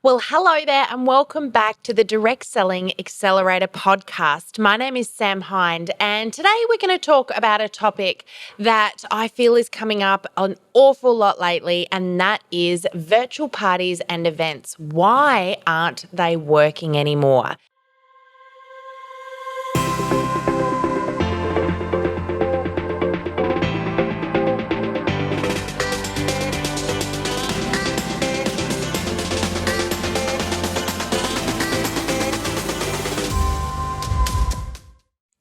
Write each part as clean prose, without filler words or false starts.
Well, hello there and welcome back to the Direct Selling Accelerator podcast. My name is Sam Hind, and today we're going to talk about a topic that I feel is coming up an awful lot lately, and that is virtual parties and events. Why aren't they working anymore?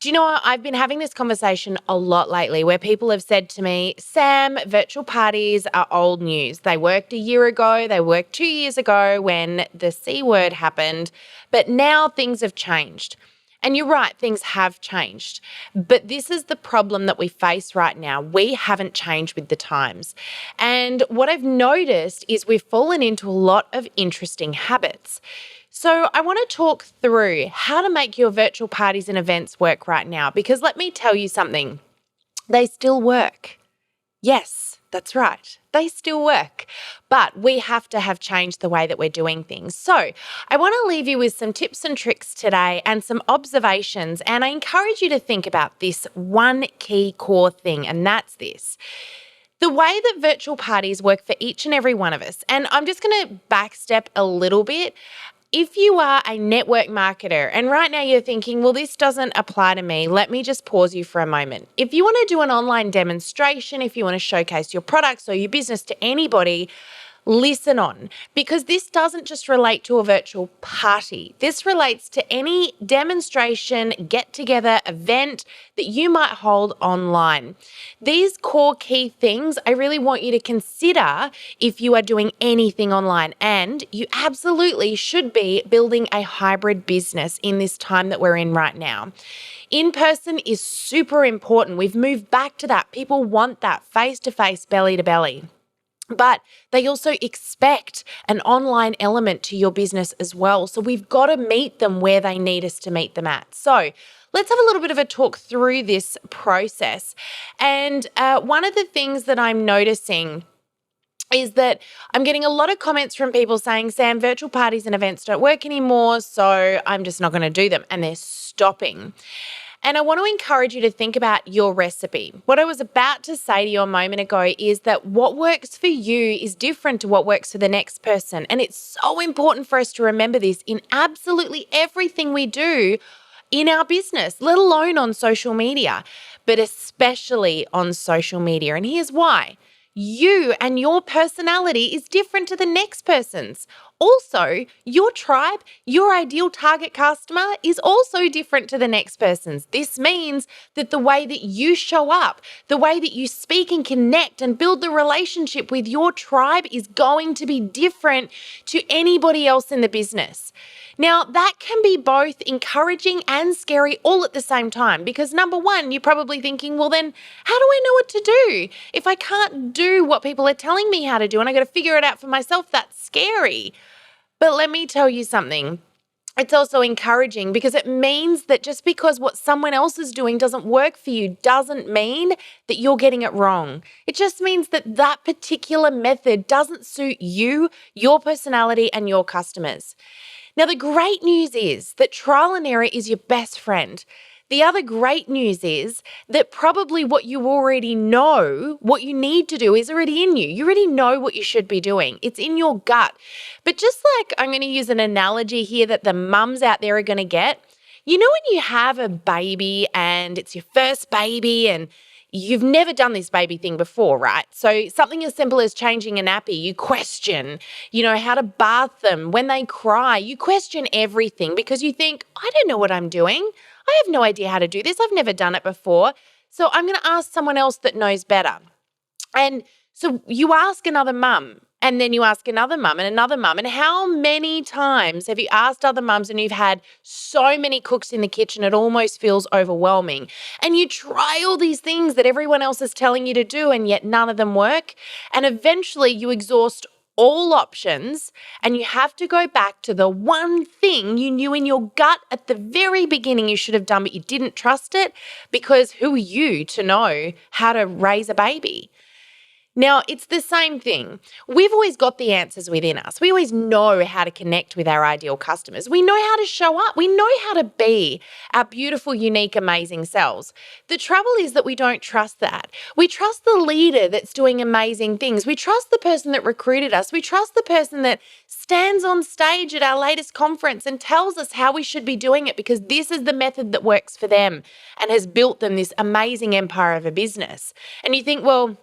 Do you know what? I've been having this conversation a lot lately where people have said to me, Sam, virtual parties are old news. They worked a year ago, they worked 2 years ago when the C word happened, but now things have changed. And you're right, things have changed. But this is the problem that we face right now. We haven't changed with the times. And what I've noticed is we've fallen into a lot of interesting habits. So I want to talk through how to make your virtual parties and events work right now, because let me tell you something, they still work. Yes, that's right. They still work, but we have to have changed the way that we're doing things. So I want to leave you with some tips and tricks today and some observations, and I encourage you to think about this one key core thing, and that's this. The way that virtual parties work for each and every one of us, and I'm just going to backstep a little bit. If you are a network marketer and right now you're thinking, well, this doesn't apply to me, let me just pause you for a moment. If you want to do an online demonstration, if you want to showcase your products or your business to anybody, listen on, because this doesn't just relate to a virtual party. This relates to any demonstration, get-together, event that you might hold online. These core key things I really want you to consider if you are doing anything online, and you absolutely should be building a hybrid business in this time that we're in right now. In-person is super important. We've moved back to that. People want that face-to-face, belly-to-belly. But they also expect an online element to your business as well. So we've got to meet them where they need us to meet them at. So let's have a little bit of a talk through this process. And one of the things that I'm noticing is that I'm getting a lot of comments from people saying, Sam, virtual parties and events don't work anymore, so I'm just not going to do them. And they're stopping. And I want to encourage you to think about your recipe. What I was about to say to you a moment ago is that what works for you is different to what works for the next person. And it's so important for us to remember this in absolutely everything we do in our business, let alone on social media, but especially on social media. And here's why. You and your personality is different to the next person's. Also, your tribe, your ideal target customer is also different to the next person's. This means that the way that you show up, the way that you speak and connect and build the relationship with your tribe is going to be different to anybody else in the business. Now, that can be both encouraging and scary all at the same time, because number one, you're probably thinking, well, then how do I know what to do? If I can't do what people are telling me how to do and I got to figure it out for myself, that's scary. But let me tell you something. It's also encouraging because it means that just because what someone else is doing doesn't work for you doesn't mean that you're getting it wrong. It just means that that particular method doesn't suit you, your personality, and your customers. Now, the great news is that trial and error is your best friend. The other great news is that probably what you already know, what you need to do is already in you. You already know what you should be doing. It's in your gut. But just like I'm going to use an analogy here that the mums out there are going to get, you know when you have a baby and it's your first baby and you've never done this baby thing before, right? So something as simple as changing a nappy, you question, how to bath them. When they cry, you question everything because you think, I don't know what I'm doing. I have no idea how to do this. I've never done it before. So I'm going to ask someone else that knows better. And so you ask another mum, and then you ask another mum and another mum. And how many times have you asked other mums and you've had so many cooks in the kitchen, it almost feels overwhelming. And you try all these things that everyone else is telling you to do, and yet none of them work. And eventually you exhaust all options and you have to go back to the one thing you knew in your gut at the very beginning you should have done, but you didn't trust it because who are you to know how to raise a baby? Now, it's the same thing. We've always got the answers within us. We always know how to connect with our ideal customers. We know how to show up. We know how to be our beautiful, unique, amazing selves. The trouble is that we don't trust that. We trust the leader that's doing amazing things. We trust the person that recruited us. We trust the person that stands on stage at our latest conference and tells us how we should be doing it because this is the method that works for them and has built them this amazing empire of a business. And you think, well,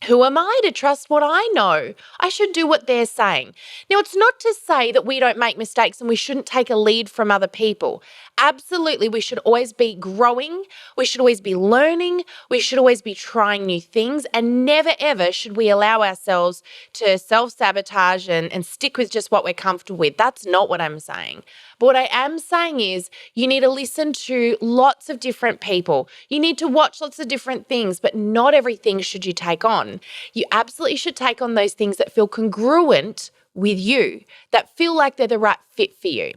who am I to trust what I know? I should do what they're saying. Now, it's not to say that we don't make mistakes and we shouldn't take a lead from other people. Absolutely, we should always be growing. We should always be learning. We should always be trying new things. And never, ever should we allow ourselves to self-sabotage and stick with just what we're comfortable with. That's not what I'm saying. But what I am saying is you need to listen to lots of different people. You need to watch lots of different things, but not everything should you take on. You absolutely should take on those things that feel congruent with you, that feel like they're the right fit for you.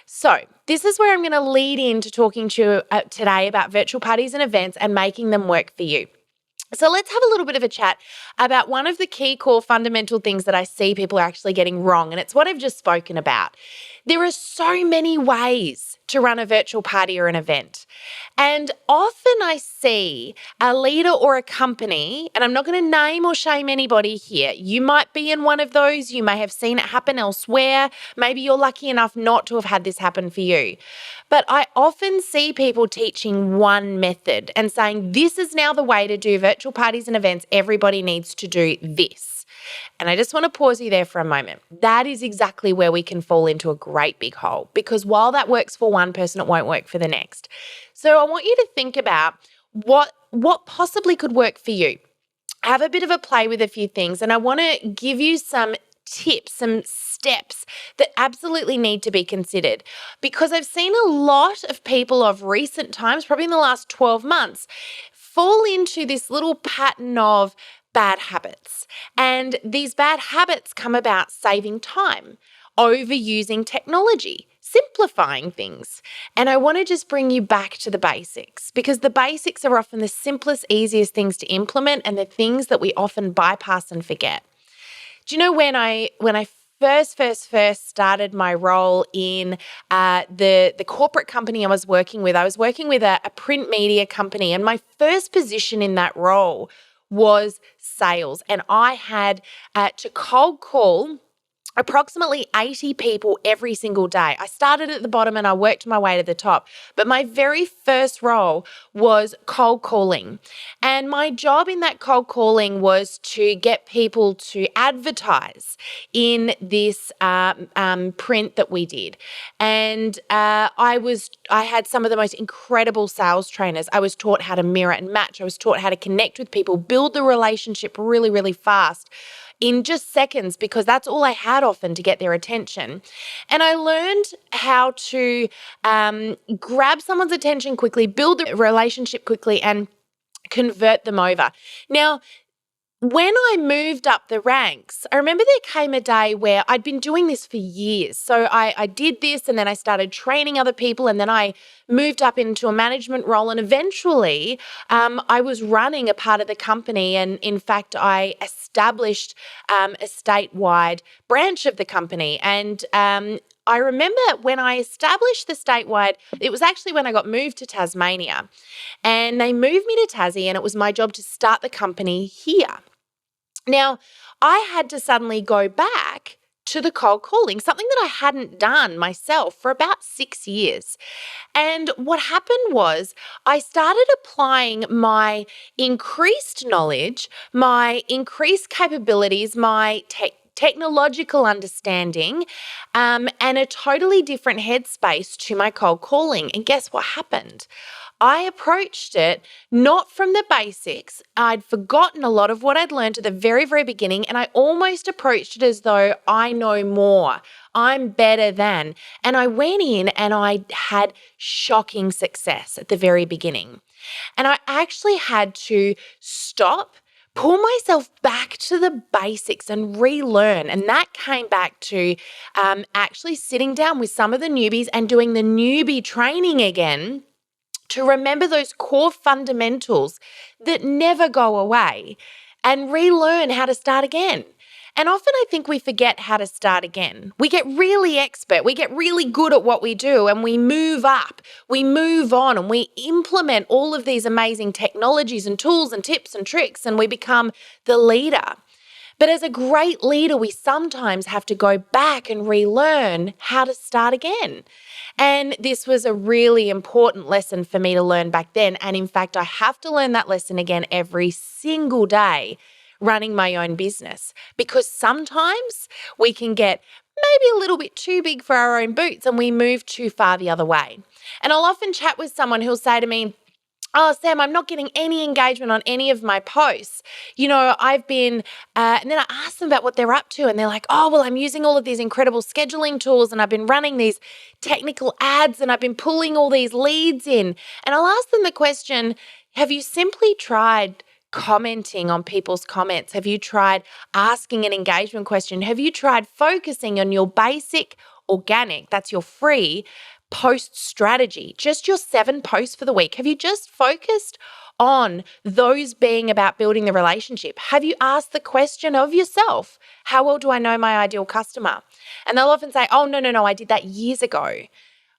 So this is where I'm going to lead into talking to you today about virtual parties and events and making them work for you. So let's have a little bit of a chat about one of the key core fundamental things that I see people are actually getting wrong, and it's what I've just spoken about. There are so many ways to run a virtual party or an event. And often I see a leader or a company, and I'm not going to name or shame anybody here. You might be in one of those. You may have seen it happen elsewhere. Maybe you're lucky enough not to have had this happen for you. But I often see people teaching one method and saying, this is now the way to do virtual parties and events. Everybody needs to do this. And I just want to pause you there for a moment. That is exactly where we can fall into a great big hole, because while that works for one person, it won't work for the next. So I want you to think about what possibly could work for you. Have a bit of a play with a few things, and I want to give you some tips, some steps that absolutely need to be considered, because I've seen a lot of people of recent times, probably in the last 12 months, fall into this little pattern of bad habits. And these bad habits come about saving time, overusing technology, simplifying things. And I want to just bring you back to the basics, because the basics are often the simplest, easiest things to implement and the things that we often bypass and forget. Do you know when I first started my role in the corporate company I was working with a print media company, and my first position in that role was sales. And I had to cold call approximately 80 people every single day. I started at the bottom and I worked my way to the top. But my very first role was cold calling. And my job in that cold calling was to get people to advertise in this print that we did. And I had some of the most incredible sales trainers. I was taught how to mirror and match. I was taught how to connect with people, build the relationship really, really fast, in just seconds, because that's all I had often to get their attention. And I learned how to grab someone's attention quickly, build the relationship quickly, and convert them over. Now, when I moved up the ranks, I remember there came a day where I'd been doing this for years. So I did this, and then I started training other people, and then I moved up into a management role, and eventually I was running a part of the company, and in fact I established a statewide branch of the company. And I remember when I established the statewide, it was actually when I got moved to Tasmania, and they moved me to Tassie, and it was my job to start the company here. Now, I had to suddenly go back to the cold calling, something that I hadn't done myself for about 6 years. And what happened was I started applying my increased knowledge, my increased capabilities, my technological understanding, and a totally different headspace to my cold calling. And guess what happened? I approached it not from the basics. I'd forgotten a lot of what I'd learned at the very, very beginning, and I almost approached it as though I know more. I'm better than. And I went in and I had shocking success at the very beginning. And I actually had to stop, pull myself back to the basics and relearn. And that came back to actually sitting down with some of the newbies and doing the newbie training again, to remember those core fundamentals that never go away. and relearn how to start again. And often I think we forget how to start again. We get really expert, we get really good at what we do, and we move up, we move on, and we implement all of these amazing technologies and tools and tips and tricks, and we become the leader. But as a great leader, we sometimes have to go back and relearn how to start again. And this was a really important lesson for me to learn back then. And in fact, I have to learn that lesson again every single day running my own business, because sometimes we can get maybe a little bit too big for our own boots and we move too far the other way. And I'll often chat with someone who'll say to me, "Oh, Sam, I'm not getting any engagement on any of my posts. I've been," and then I ask them about what they're up to, and they're like, "Oh, well, I'm using all of these incredible scheduling tools, and I've been running these technical ads, and I've been pulling all these leads in." And I'll ask them the question, have you simply tried commenting on people's comments? Have you tried asking an engagement question? Have you tried focusing on your basic organic, that's your free post strategy, just your 7 posts for the week? Have you just focused on those being about building the relationship? Have you asked the question of yourself, how well do I know my ideal customer? And they'll often say, "Oh, no, I did that years ago."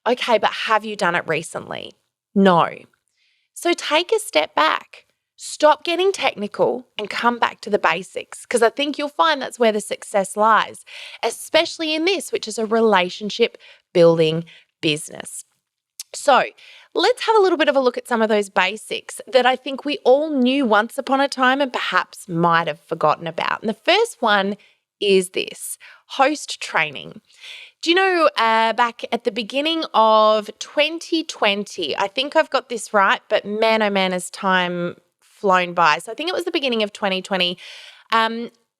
Okay, but have you done it recently? No. So take a step back. Stop getting technical and come back to the basics, because I think you'll find that's where the success lies, especially in this, which is a relationship building business. So let's have a little bit of a look at some of those basics that I think we all knew once upon a time and perhaps might have forgotten about. And the first one is this: host training. Do you know, back at the beginning of 2020, I think I've got this right, but man, oh man, has time flown by. So I think it was the beginning of 2020.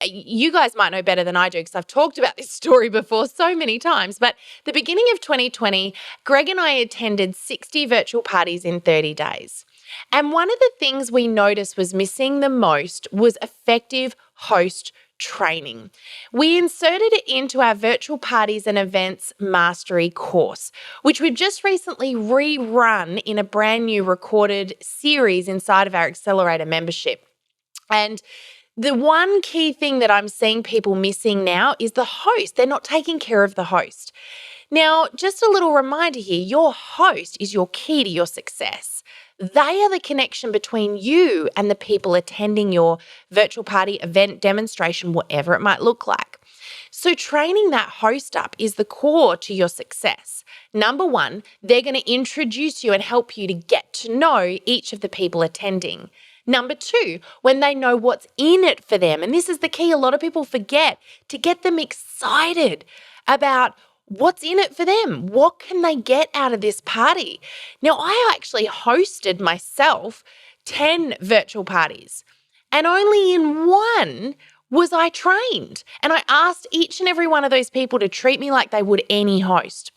You guys might know better than I do because I've talked about this story before so many times. But the beginning of 2020, Greg and I attended 60 virtual parties in 30 days. And one of the things we noticed was missing the most was effective host training. We inserted it into our virtual parties and events mastery course, which we've just recently rerun in a brand new recorded series inside of our accelerator membership. And the one key thing that I'm seeing people missing now is the host. They're not taking care of the host. Now, just a little reminder here, your host is your key to your success. They are the connection between you and the people attending your virtual party, event, demonstration, whatever it might look like. So training that host up is the core to your success. Number one, they're going to introduce you and help you to get to know each of the people attending. Number two, when they know what's in it for them, and this is the key, a lot of people forget, to get them excited about what's in it for them. What can they get out of this party? Now, I actually hosted myself 10 virtual parties, and only in one was I trained. And I asked each and every one of those people to treat me like they would any host.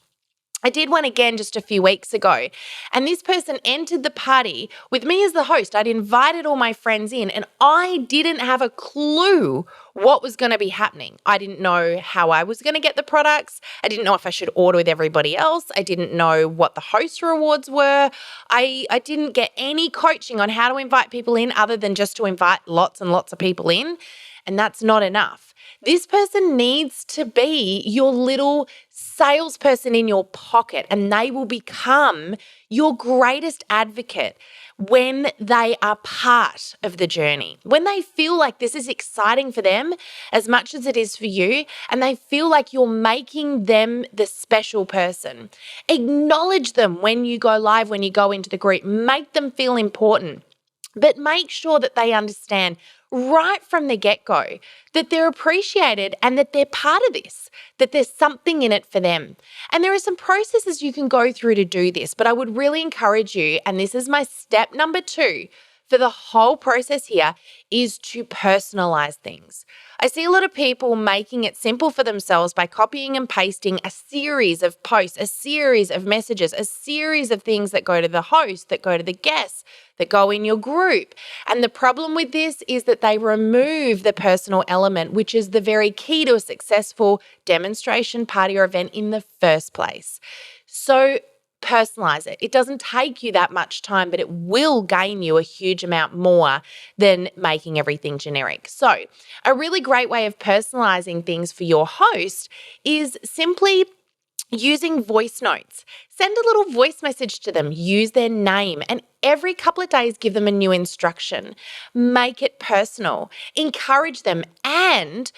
I did one again just a few weeks ago, and this person entered the party with me as the host. I'd invited all my friends in, and I didn't have a clue what was going to be happening. I didn't know how I was going to get the products. I didn't know if I should order with everybody else. I didn't know what the host rewards were. I didn't get any coaching on how to invite people in other than just to invite lots and lots of people in, and that's not enough. This person needs to be your little salesperson in your pocket, and they will become your greatest advocate when they are part of the journey, when they feel like this is exciting for them as much as it is for you, and they feel like you're making them the special person. Acknowledge them when you go live, when you go into the group, make them feel important, but make sure that they understand right from the get-go that they're appreciated and that they're part of this, that there's something in it for them. And there are some processes you can go through to do this, but I would really encourage you, and this is my step number 2 for the whole process here, is to personalize things. I see a lot of people making it simple for themselves by copying and pasting a series of posts, a series of messages, a series of things that go to the host, that go to the guests, that go in your group. And the problem with this is that they remove the personal element, which is the very key to a successful demonstration, party, or event in the first place. So Personalize it. It doesn't take you that much time, but it will gain you a huge amount more than making everything generic. So, a really great way of personalizing things for your host is simply using voice notes. Send a little voice message to them, use their name, and every couple of days give them a new instruction. Make it personal, encourage them, and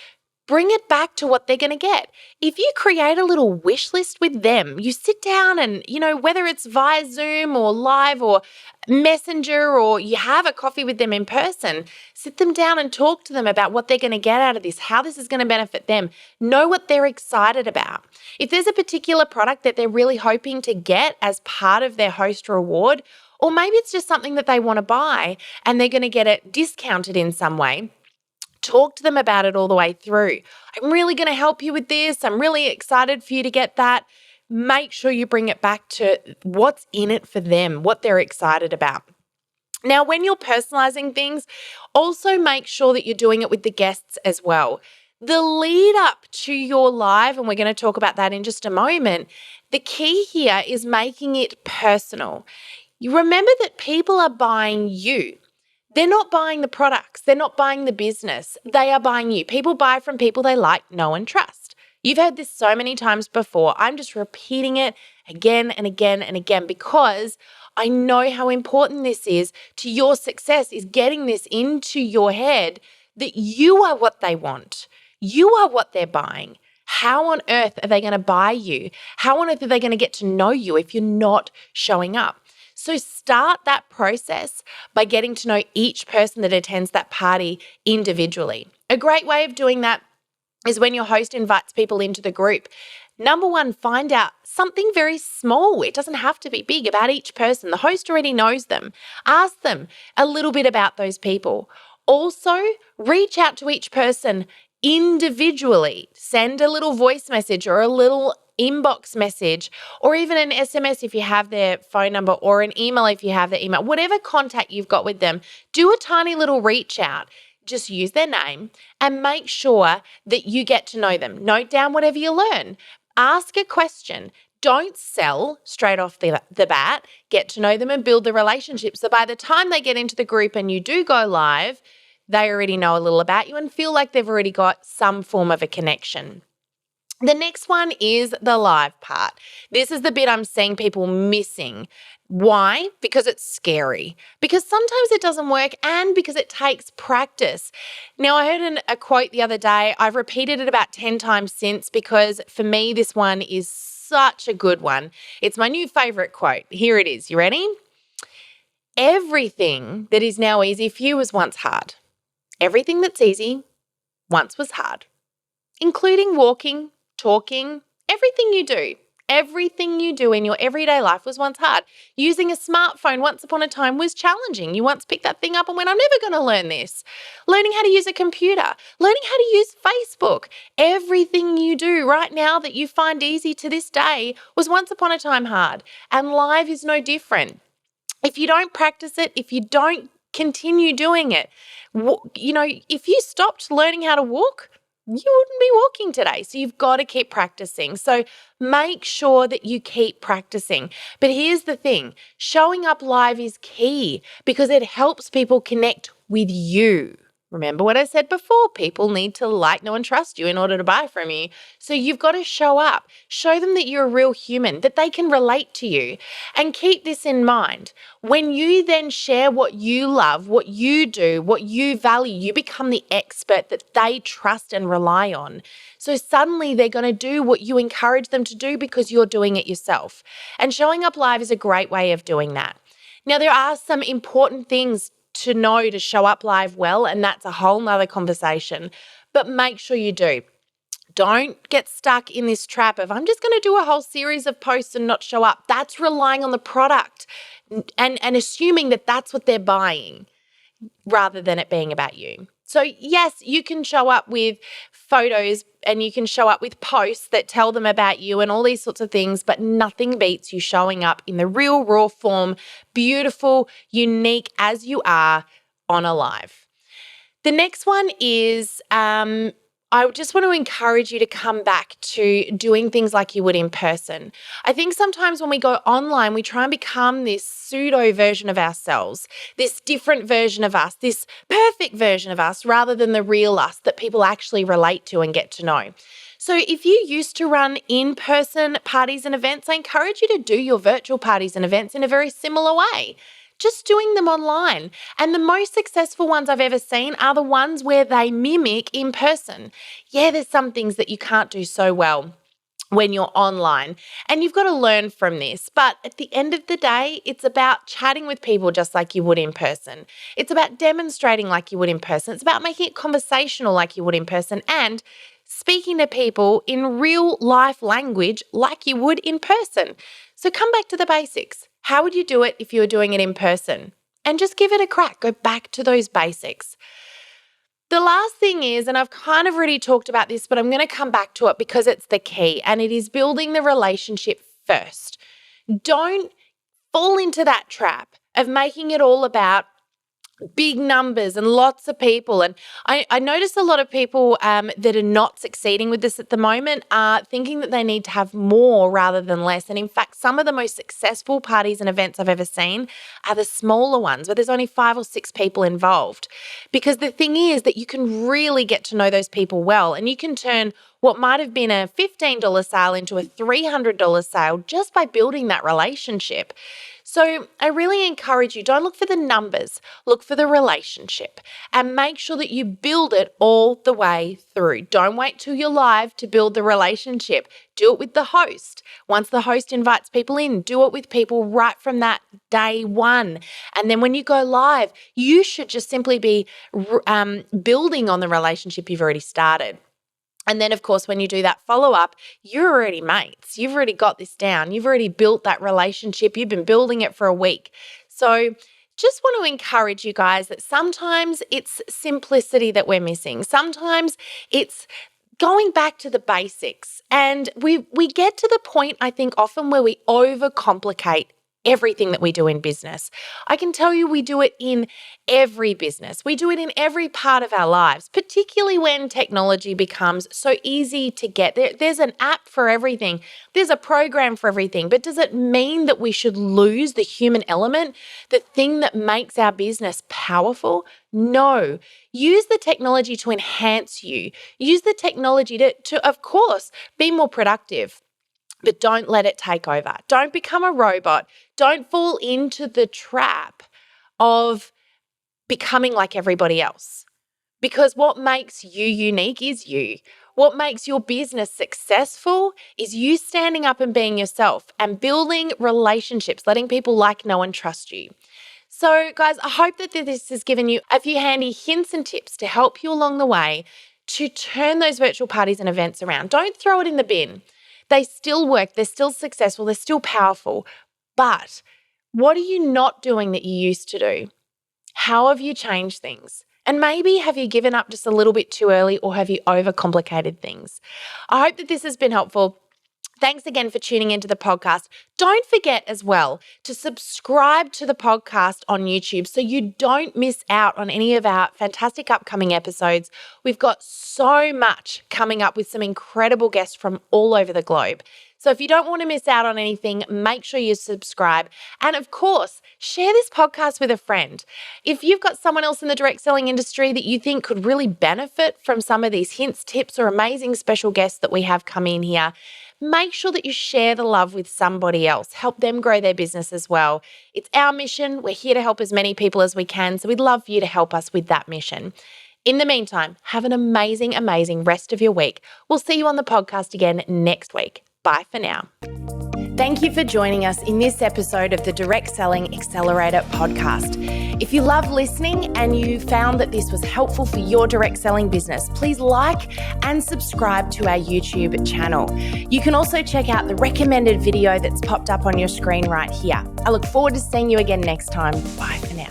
bring it back to what they're going to get. If you create a little wish list with them, you sit down and, whether it's via Zoom or live or Messenger, or you have a coffee with them in person, sit them down and talk to them about what they're going to get out of this, how this is going to benefit them. Know what they're excited about. If there's a particular product that they're really hoping to get as part of their host reward, or maybe it's just something that they want to buy and they're going to get it discounted in some way, talk to them about it all the way through. I'm really going to help you with this. I'm really excited for you to get that. Make sure you bring it back to what's in it for them, what they're excited about. Now, when you're personalizing things, also make sure that you're doing it with the guests as well. The lead up to your live, and we're going to talk about that in just a moment, the key here is making it personal. You remember that people are buying you. They're not buying the products. They're not buying the business. They are buying you. People buy from people they like, know, and trust. You've heard this so many times before. I'm just repeating it again and again and again because I know how important this is to your success, is getting this into your head that you are what they want. You are what they're buying. How on earth are they going to buy you? How on earth are they going to get to know you if you're not showing up? So start that process by getting to know each person that attends that party individually. A great way of doing that is when your host invites people into the group. Number one, find out something very small. It doesn't have to be big about each person. The host already knows them. Ask them a little bit about those people. Also, reach out to each person individually. Send a little voice message or a little inbox message, or even an SMS if you have their phone number, or an email if you have their email. Whatever contact you've got with them, do a tiny little reach out. Just use their name and make sure that you get to know them. Note down whatever you learn. Ask a question. Don't sell straight off the bat. Get to know them and build the relationship. So by the time they get into the group and you do go live, they already know a little about you and feel like they've already got some form of a connection. The next one is the live part. This is the bit I'm seeing people missing. Why? Because it's scary. Because sometimes it doesn't work, and because it takes practice. Now, I heard a quote the other day. I've repeated it about 10 times since because for me, this one is such a good one. It's my new favorite quote. Here it is. You ready? Everything that is now easy for you was once hard. Everything that's easy once was hard, including walking, talking, everything you do. Everything you do in your everyday life was once hard. Using a smartphone once upon a time was challenging. You once picked that thing up and went, I'm never going to learn this. Learning how to use a computer, learning how to use Facebook. Everything you do right now that you find easy to this day was once upon a time hard. And life is no different. If you don't practice it, if you don't continue doing it, if you stopped learning how to walk, you wouldn't be walking today. So you've got to keep practicing. So make sure that you keep practicing. But here's the thing, showing up live is key because it helps people connect with you. Remember what I said before, people need to like, know, and trust you in order to buy from you. So you've got to show up, show them that you're a real human, that they can relate to you. And keep this in mind. When you then share what you love, what you do, what you value, you become the expert that they trust and rely on. So suddenly they're going to do what you encourage them to do because you're doing it yourself. And showing up live is a great way of doing that. Now, there are some important things to know to show up live well, and that's a whole nother conversation. But make sure you do. Don't get stuck in this trap of, I'm just going to do a whole series of posts and not show up. That's relying on the product and assuming that that's what they're buying rather than it being about you. So yes, you can show up with photos and you can show up with posts that tell them about you and all these sorts of things, but nothing beats you showing up in the real raw form, beautiful, unique as you are on a live. The next one is I just want to encourage you to come back to doing things like you would in person. I think sometimes when we go online, we try and become this pseudo version of ourselves, this different version of us, this perfect version of us, rather than the real us that people actually relate to and get to know. So if you used to run in-person parties and events, I encourage you to do your virtual parties and events in a very similar way. Just doing them online. And the most successful ones I've ever seen are the ones where they mimic in person. Yeah, there's some things that you can't do so well when you're online, and you've got to learn from this. But at the end of the day, it's about chatting with people just like you would in person. It's about demonstrating like you would in person. It's about making it conversational like you would in person, and speaking to people in real life language like you would in person. So come back to the basics. How would you do it if you were doing it in person? And just give it a crack. Go back to those basics. The last thing is, and I've kind of already talked about this, but I'm going to come back to it because it's the key, and it is building the relationship first. Don't fall into that trap of making it all about big numbers and lots of people. And I notice a lot of people that are not succeeding with this at the moment are thinking that they need to have more rather than less. And in fact, some of the most successful parties and events I've ever seen are the smaller ones where there's only 5 or 6 people involved. Because the thing is that you can really get to know those people well, and you can turn what might have been a $15 sale into a $300 sale just by building that relationship. So I really encourage you, don't look for the numbers, look for the relationship, and make sure that you build it all the way through. Don't wait till you're live to build the relationship. Do it with the host. Once the host invites people in, do it with people right from that day one. And then when you go live, you should just simply be building on the relationship you've already started. And then, of course, when you do that follow-up, you're already mates. You've already got this down. You've already built that relationship. You've been building it for a week. So just want to encourage you guys that sometimes it's simplicity that we're missing. Sometimes it's going back to the basics. And we get to the point, I think, often where we overcomplicate everything that we do in business. I can tell you we do it in every business. We do it in every part of our lives, particularly when technology becomes so easy to get. There's an app for everything. There's a program for everything. But does it mean that we should lose the human element, the thing that makes our business powerful? No. Use the technology to enhance you. Use the technology to of course, be more productive. But don't let it take over. Don't become a robot. Don't fall into the trap of becoming like everybody else. Because what makes you unique is you. What makes your business successful is you standing up and being yourself and building relationships, letting people like, know, and trust you. So, guys, I hope that this has given you a few handy hints and tips to help you along the way to turn those virtual parties and events around. Don't throw it in the bin. They still work, they're still successful, they're still powerful. But what are you not doing that you used to do? How have you changed things? And maybe have you given up just a little bit too early, or have you overcomplicated things? I hope that this has been helpful. Thanks again for tuning into the podcast. Don't forget as well to subscribe to the podcast on YouTube so you don't miss out on any of our fantastic upcoming episodes. We've got so much coming up with some incredible guests from all over the globe. So if you don't want to miss out on anything, make sure you subscribe. And of course, share this podcast with a friend. If you've got someone else in the direct selling industry that you think could really benefit from some of these hints, tips, or amazing special guests that we have come in here, make sure that you share the love with somebody else. Help them grow their business as well. It's our mission. We're here to help as many people as we can. So we'd love for you to help us with that mission. In the meantime, have an amazing, amazing rest of your week. We'll see you on the podcast again next week. Bye for now. Thank you for joining us in this episode of the Direct Selling Accelerator podcast. If you love listening and you found that this was helpful for your direct selling business, please like and subscribe to our YouTube channel. You can also check out the recommended video that's popped up on your screen right here. I look forward to seeing you again next time. Bye for now.